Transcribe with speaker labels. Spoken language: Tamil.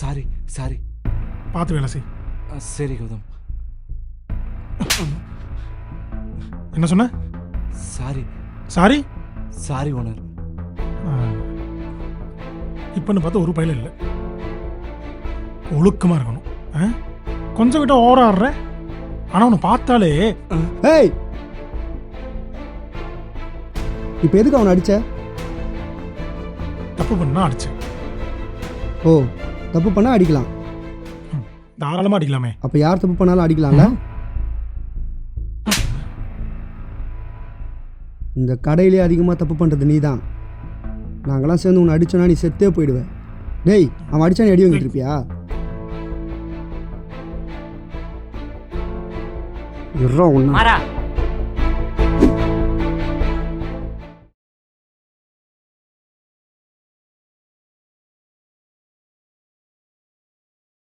Speaker 1: Sorry sorry.
Speaker 2: பார்த்து வேலை செய்.
Speaker 1: சரி கௌதம்.
Speaker 2: என்ன சொன்ன?
Speaker 1: Sorry
Speaker 2: sorry
Speaker 1: sorry owner.
Speaker 2: இப்போன்னு பார்த்தா ஒரு பயிலும் இல்லை. ஒழுக்கமாக இருக்கணும். கொஞ்சம் கிட்ட ஓவரா ஆடுற. ஆனால் அவனை பார்த்தாலே
Speaker 3: ஏய், இப்போ எதுக்கு அவனை அடிச்ச?
Speaker 2: தப்பு பண்ணா அடிச்சேன்.
Speaker 3: ஓ, தப்பு பண்ணால் அடிக்கலாம்.
Speaker 2: தாராளமாக அடிக்கலாமே.
Speaker 3: அப்போ யார் தப்பு பண்ணாலும் அடிக்கலாம்ல? இந்த கடையிலே அதிகமாக தப்பு பண்ணுறது நீ தான். நாங்களாம் சேர்ந்து உன்னை அடிச்சோன்னா நீ செத்தே போயிடுவேன். டேய், அவன் அடிச்சா நீ அடி வாங்கிட்டு இருப்பியா? இருறா ஒன்று.